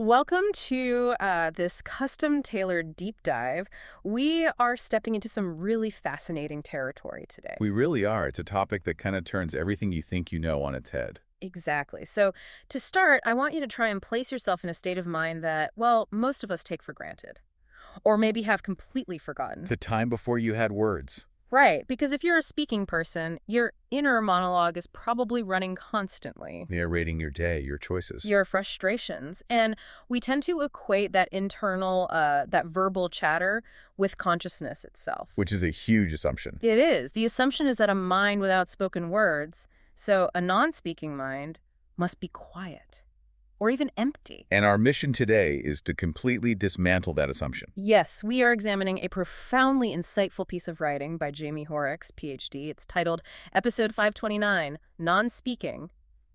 Welcome to this custom-tailored deep dive. We are stepping into some really fascinating territory today. We really are. It's a topic that kind of turns everything you think you know on its head. Exactly. So to start, I want you to try and place yourself in a state of mind that, well, most of us take for granted, or maybe have completely forgotten. The time before you had words. Right, because if you're a speaking person, your inner monologue is probably running constantly. Narrating your day, your choices. Your frustrations. And we tend to equate that internal, that verbal chatter with consciousness itself. Which is a huge assumption. It is. The assumption is that a mind without spoken words, so a non-speaking mind, must be quiet or even empty. And our mission today is to completely dismantle that assumption. Yes, we are examining a profoundly insightful piece of writing by Jaime Hoerricks, PhD. It's titled Episode 529, Non-Speaking,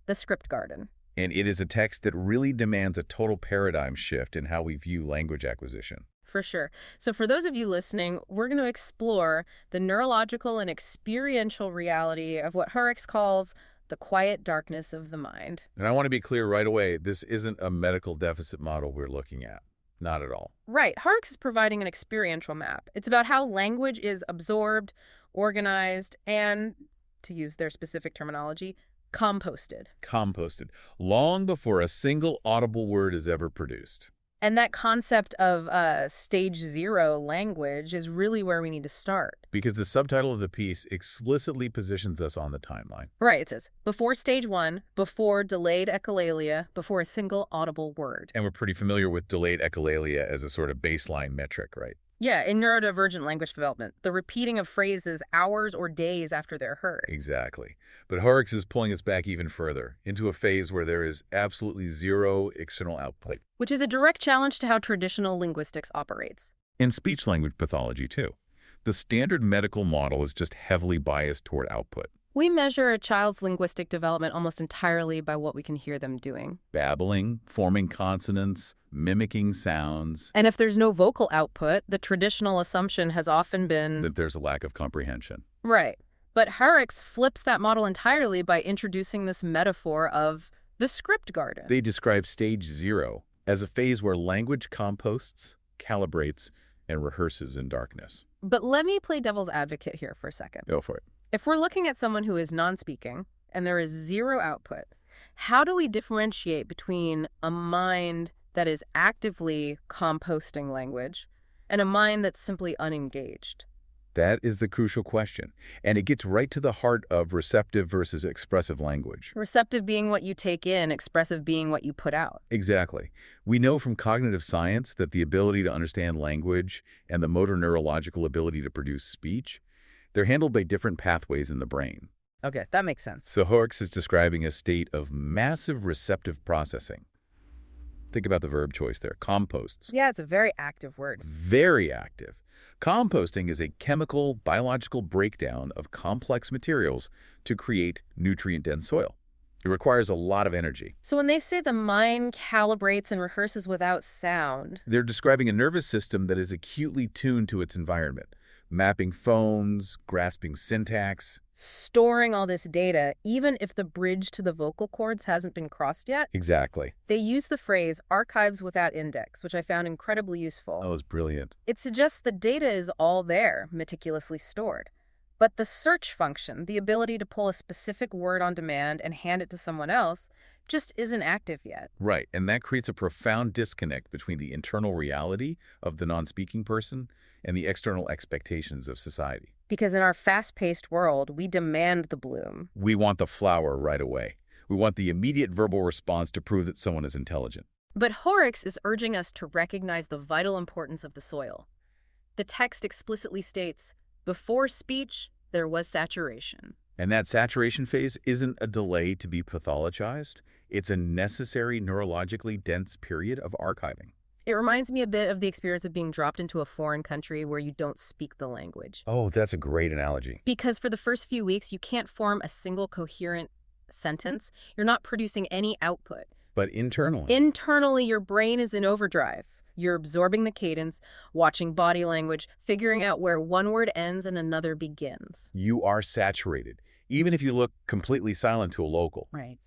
The Script Garden. And it is a text that really demands a total paradigm shift in how we view language acquisition. For sure. So for those of you listening, we're going to explore the neurological and experiential reality of what Hoerricks calls the quiet darkness of the mind. And I want to be clear right away, this isn't a medical deficit model we're looking at. Not at all. Right. Hoerricks is providing an experiential map. It's about how language is absorbed, organized, and, to use their specific terminology, composted. Composted. Long before a single audible word is ever produced. And that concept of stage zero language is really where we need to start. Because the subtitle of the piece explicitly positions us on the timeline. Right, it says, before stage one, before delayed echolalia, before a single audible word. And we're pretty familiar with delayed echolalia as a sort of baseline metric, right? Yeah, in neurodivergent language development, the repeating of phrases hours or days after they're heard. Exactly. But Hoerricks is pulling us back even further, into a phase where there is absolutely zero external output. Which is a direct challenge to how traditional linguistics operates. In speech-language pathology, too. The standard medical model is just heavily biased toward output. We measure a child's linguistic development almost entirely by what we can hear them doing. Babbling, forming consonants, mimicking sounds. And if there's no vocal output, the traditional assumption has often been That there's a lack of comprehension. Right. But Hoerricks flips that model entirely by introducing this metaphor of the script garden. They describe stage zero as a phase where language composts, calibrates, and rehearses in darkness. But let me play devil's advocate here for a second. Go for it. If we're looking at someone who is non-speaking and there is zero output, how do we differentiate between a mind that is actively composting language and a mind that's simply unengaged? That is the crucial question, and it gets right to the heart of receptive versus expressive language. Receptive being what you take in, expressive being what you put out. Exactly. We know from cognitive science that the ability to understand language and the motor neurological ability to produce speech, they're handled by different pathways in the brain. Okay, that makes sense. So Hoerricks is describing a state of massive receptive processing. Think about the verb choice there, composts. Yeah, it's a very active word. Very active. Composting is a chemical, biological breakdown of complex materials to create nutrient-dense soil. It requires a lot of energy. So when they say the mind calibrates and rehearses without sound, They're describing a nervous system that is acutely tuned to its environment, mapping phones, grasping syntax. storing all this data, even if the bridge to the vocal cords hasn't been crossed yet. Exactly. They use the phrase archives without index, which I found incredibly useful. That was brilliant. It suggests the data is all there, meticulously stored. But the search function, the ability to pull a specific word on demand and hand it to someone else, just isn't active yet. Right, and that creates a profound disconnect between the internal reality of the non-speaking person and the external expectations of society. Because in our fast-paced world, we demand the bloom. We want the flower right away. We want the immediate verbal response to prove that someone is intelligent. But Hoerricks is urging us to recognize the vital importance of the soil. The text explicitly states, before speech, there was saturation. And that saturation phase isn't a delay to be pathologized. It's a necessary neurologically dense period of archiving. It reminds me a bit of the experience of being dropped into a foreign country where you don't speak the language. Oh, that's a great analogy. Because for the first few weeks, you can't form a single coherent sentence. You're not producing any output. But internally. Internally, your brain is in overdrive. You're absorbing the cadence, watching body language, figuring out where one word ends and another begins. You are saturated, even if you look completely silent to a local. Right.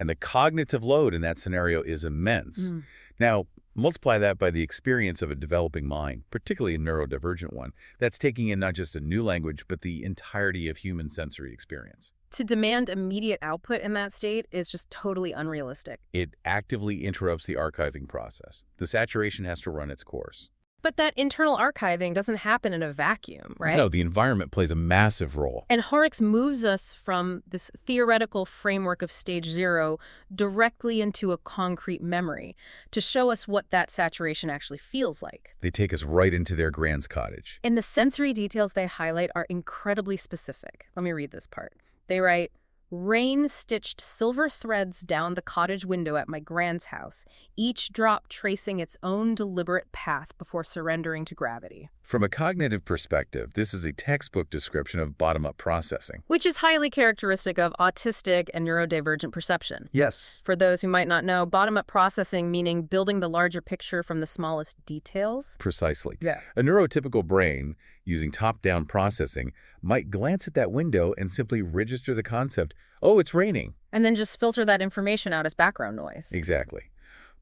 And the cognitive load in that scenario is immense. Now, multiply that by the experience of a developing mind, particularly a neurodivergent one, that's taking in not just a new language, but the entirety of human sensory experience. To demand immediate output in that state is just totally unrealistic. It actively interrupts the archiving process. The saturation has to run its course. But that internal archiving doesn't happen in a vacuum, right? No, the environment plays a massive role. And Hoerricks moves us from this theoretical framework of stage 0 directly into a concrete memory to show us what that saturation actually feels like. They take us right into their grand's cottage. And the sensory details they highlight are incredibly specific. Let me read this part. They write, "Rain stitched silver threads down the cottage window at my grand's house, each drop tracing its own deliberate path before surrendering to gravity." From a cognitive perspective, this is a textbook description of bottom-up processing. Which is highly characteristic of autistic and neurodivergent perception. Yes. For those who might not know, bottom-up processing meaning building the larger picture from the smallest details. Precisely. Yeah. A neurotypical brain, using top-down processing, might glance at that window and simply register the concept, oh, it's raining. And then just filter that information out as background noise. Exactly.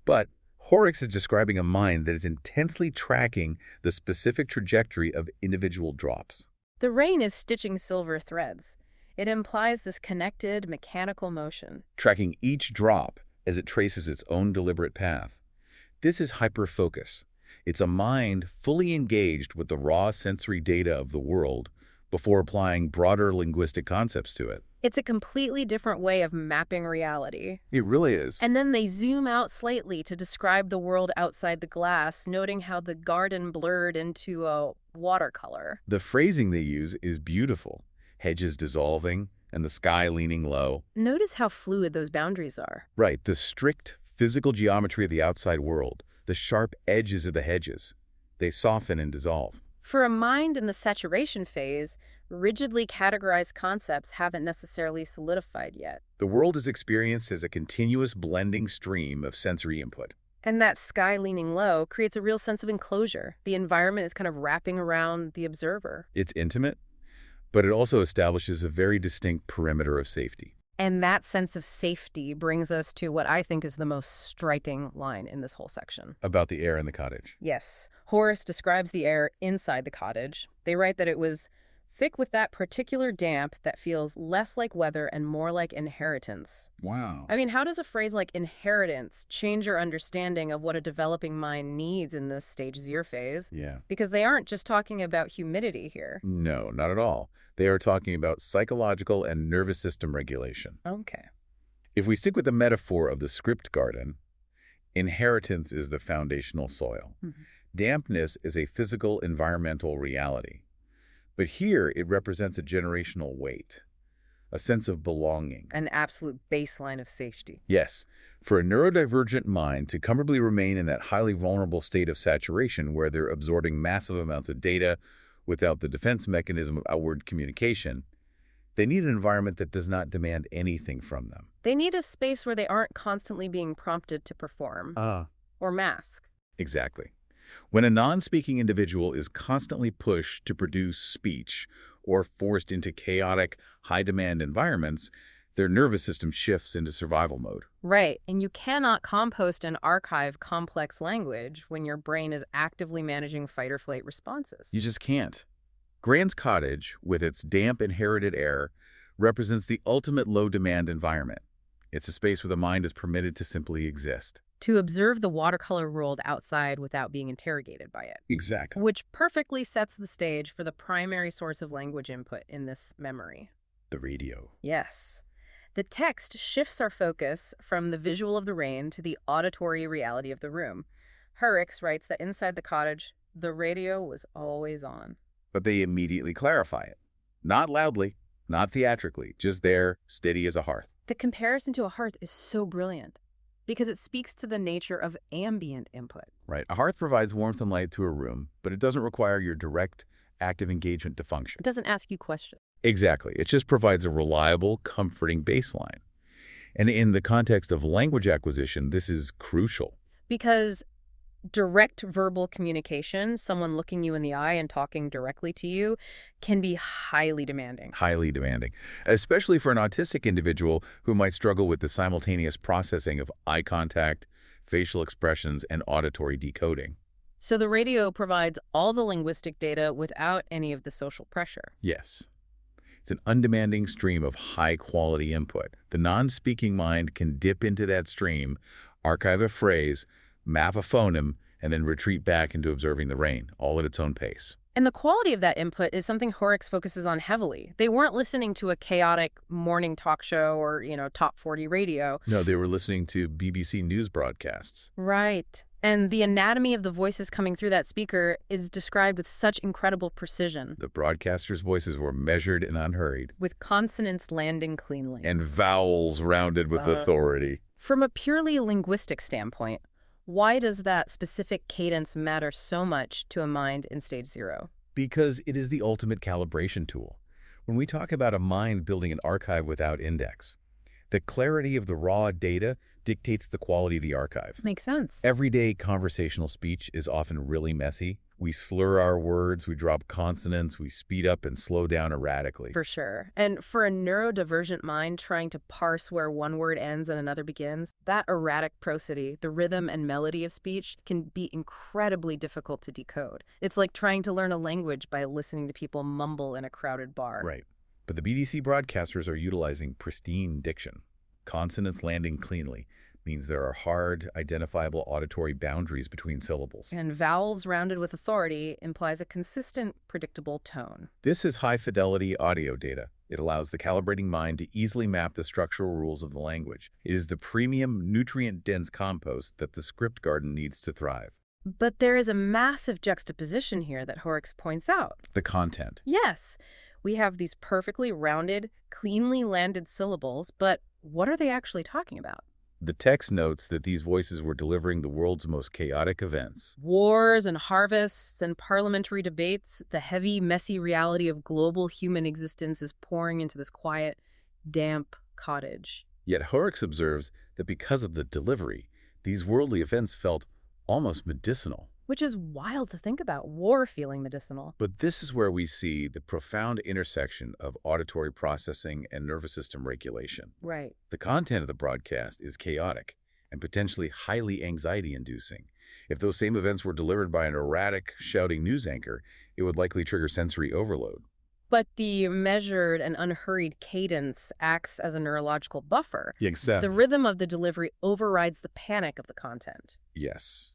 But Hoerricks is describing a mind that is intensely tracking the specific trajectory of individual drops. The rain is stitching silver threads. It implies this connected, mechanical motion. Tracking each drop as it traces its own deliberate path. This is hyperfocus. It's a mind fully engaged with the raw sensory data of the world before applying broader linguistic concepts to it. It's a completely different way of mapping reality. It really is. And then they zoom out slightly to describe the world outside the glass, noting how the garden blurred into a watercolor. The phrasing they use is beautiful. Hedges dissolving and the sky leaning low. Notice how fluid those boundaries are. Right, the strict physical geometry of the outside world, the sharp edges of the hedges. They soften and dissolve. For a mind in the saturation phase, rigidly categorized concepts haven't necessarily solidified yet. The world is experienced as a continuous blending stream of sensory input. And that sky leaning low creates a real sense of enclosure. The environment is kind of wrapping around the observer. It's intimate, but it also establishes a very distinct perimeter of safety. And that sense of safety brings us to what I think is the most striking line in this whole section. About the air in the cottage. Yes. Hoerricks describes the air inside the cottage. They write that it was thick with that particular damp that feels less like weather and more like inheritance. Wow. I mean, how does a phrase like inheritance change your understanding of what a developing mind needs in this stage 0 phase? Yeah. Because they aren't just talking about humidity here. No, not at all. They are talking about psychological and nervous system regulation. Okay. If we stick with the metaphor of the script garden, inheritance is the foundational soil. Mm-hmm. Dampness is a physical environmental reality. But here it represents a generational weight, a sense of belonging. An absolute baseline of safety. Yes, for a neurodivergent mind to comfortably remain in that highly vulnerable state of saturation where they're absorbing massive amounts of data without the defense mechanism of outward communication, they need an environment that does not demand anything from them. They need a space where they aren't constantly being prompted to perform or mask. Exactly. When a non-speaking individual is constantly pushed to produce speech or forced into chaotic, high-demand environments, their nervous system shifts into survival mode. Right, and you cannot compost and archive complex language when your brain is actively managing fight-or-flight responses. You just can't. Grand's cottage, with its damp inherited air, represents the ultimate low-demand environment. It's a space where the mind is permitted to simply exist. To observe the watercolor world outside without being interrogated by it. Exactly. Which perfectly sets the stage for the primary source of language input in this memory. The radio. Yes. The text shifts our focus from the visual of the rain to the auditory reality of the room. Hoerricks writes that inside the cottage, the radio was always on. But they immediately clarify it. Not loudly, not theatrically, just there, steady as a hearth. The comparison to a hearth is so brilliant because it speaks to the nature of ambient input. Right. A hearth provides warmth and light to a room, but it doesn't require your direct, active engagement to function. It doesn't ask you questions. Exactly. It just provides a reliable, comforting baseline. And in the context of language acquisition, this is crucial. Because direct verbal communication, someone looking you in the eye and talking directly to you, can be highly demanding. Highly demanding, especially for an autistic individual who might struggle with the simultaneous processing of eye contact, facial expressions, and auditory decoding. So the radio provides all the linguistic data without any of the social pressure. Yes. It's an undemanding stream of high-quality input. The non-speaking mind can dip into that stream, archive a phrase, map a phoneme, and then retreat back into observing the rain, all at its own pace. And the quality of that input is something Hoerricks focuses on heavily. They weren't listening to a chaotic morning talk show or, top 40 radio. No, they were listening to BBC News broadcasts. Right. And the anatomy of the voices coming through that speaker is described with such incredible precision. The broadcasters' voices were measured and unhurried. With consonants landing cleanly. And vowels rounded with authority. From a purely linguistic standpoint, why does that specific cadence matter so much to a mind in stage 0? Because it is the ultimate calibration tool. When we talk about a mind building an archive without index, the clarity of the raw data dictates the quality of the archive. Makes sense. Everyday conversational speech is often really messy. We slur our words, we drop consonants, we speed up and slow down erratically. For sure. And for a neurodivergent mind trying to parse where one word ends and another begins, that erratic prosody, the rhythm and melody of speech, can be incredibly difficult to decode. It's like trying to learn a language by listening to people mumble in a crowded bar. Right. But the BBC broadcasters are utilizing pristine diction. Consonants landing cleanly means there are hard, identifiable auditory boundaries between syllables. And vowels rounded with authority implies a consistent, predictable tone. This is high-fidelity audio data. It allows the calibrating mind to easily map the structural rules of the language. It is the premium, nutrient-dense compost that the script garden needs to thrive. But there is a massive juxtaposition here that Hoerricks points out. The content. Yes. We have these perfectly rounded, cleanly landed syllables, but what are they actually talking about? The text notes that these voices were delivering the world's most chaotic events. Wars and harvests and parliamentary debates, the heavy, messy reality of global human existence is pouring into this quiet, damp cottage. Yet Hoerricks observes that because of the delivery, these worldly events felt almost medicinal. Which is wild to think about, war feeling medicinal. But this is where we see the profound intersection of auditory processing and nervous system regulation. Right. The content of the broadcast is chaotic and potentially highly anxiety-inducing. If those same events were delivered by an erratic, shouting news anchor, it would likely trigger sensory overload. But the measured and unhurried cadence acts as a neurological buffer. Exactly. The rhythm of the delivery overrides the panic of the content. Yes.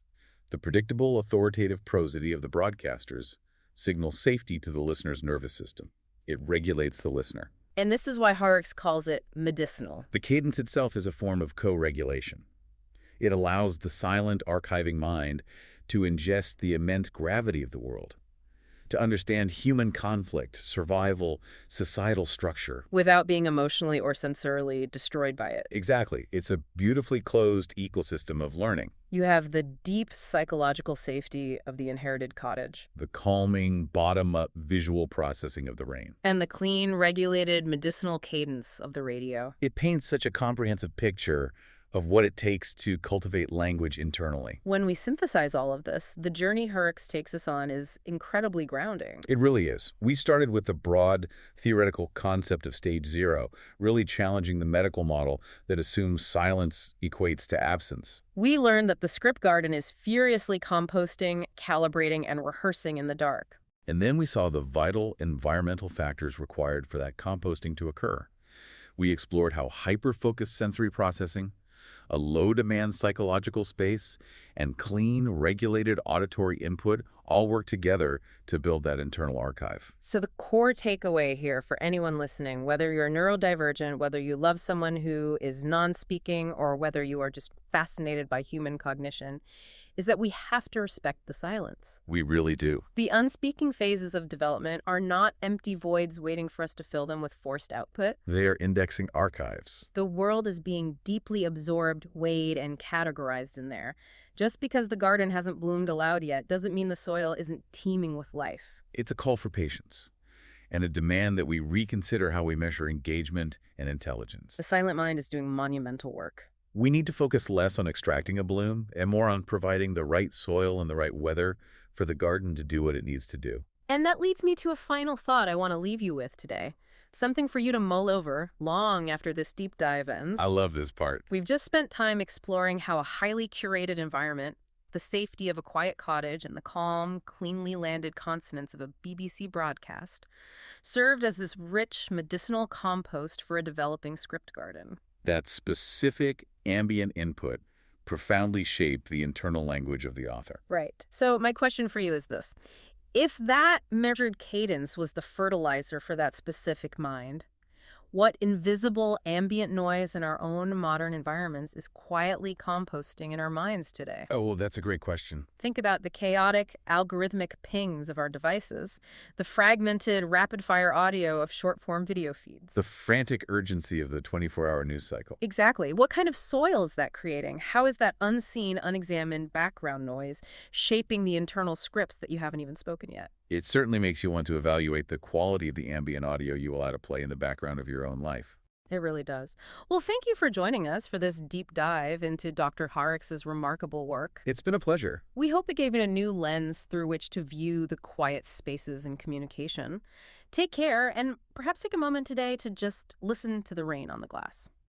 The predictable, authoritative prosody of the broadcasters signals safety to the listener's nervous system. It regulates the listener. And this is why Hoerricks calls it medicinal. The cadence itself is a form of co-regulation. It allows the silent, archiving mind to ingest the immense gravity of the world, to understand human conflict, survival, societal structure. Without being emotionally or sensorily destroyed by it. Exactly. It's a beautifully closed ecosystem of learning. You have the deep psychological safety of the inherited cottage. The calming, bottom-up visual processing of the rain. And the clean, regulated, medicinal cadence of the radio. It paints such a comprehensive picture of what it takes to cultivate language internally. When we synthesize all of this, the journey Hoerricks takes us on is incredibly grounding. It really is. We started with the broad theoretical concept of stage 0, really challenging the medical model that assumes silence equates to absence. We learned that the script garden is furiously composting, calibrating, and rehearsing in the dark. And then we saw the vital environmental factors required for that composting to occur. We explored how hyper-focused sensory processing, a low-demand psychological space, and clean, regulated auditory input all work together to build that internal archive. So the core takeaway here for anyone listening, whether you're neurodivergent, whether you love someone who is non-speaking, or whether you are just fascinated by human cognition, is that we have to respect the silence. We really do. The unspeaking phases of development are not empty voids waiting for us to fill them with forced output. They are indexing archives. The world is being deeply absorbed, weighed, and categorized in there. Just because the garden hasn't bloomed aloud yet doesn't mean the soil isn't teeming with life. It's a call for patience and a demand that we reconsider how we measure engagement and intelligence. The silent mind is doing monumental work. We need to focus less on extracting a bloom and more on providing the right soil and the right weather for the garden to do what it needs to do. And that leads me to a final thought I want to leave you with today. Something for you to mull over long after this deep dive ends. I love this part. We've just spent time exploring how a highly curated environment, the safety of a quiet cottage, and the calm, cleanly landed consonants of a BBC broadcast served as this rich, medicinal compost for a developing script garden. That specific ambient input profoundly shaped the internal language of the author. Right. So my question for you is this. If that measured cadence was the fertilizer for that specific mind, what invisible ambient noise in our own modern environments is quietly composting in our minds today? Oh, well, that's a great question. Think about the chaotic, algorithmic pings of our devices, the fragmented, rapid-fire audio of short-form video feeds. The frantic urgency of the 24-hour news cycle. Exactly. What kind of soil is that creating? How is that unseen, unexamined background noise shaping the internal scripts that you haven't even spoken yet? It certainly makes you want to evaluate the quality of the ambient audio you allow to play in the background of your own life. It really does. Well, thank you for joining us for this deep dive into Dr. Hoerricks' remarkable work. It's been a pleasure. We hope it gave you a new lens through which to view the quiet spaces in communication. Take care, and perhaps take a moment today to just listen to the rain on the glass.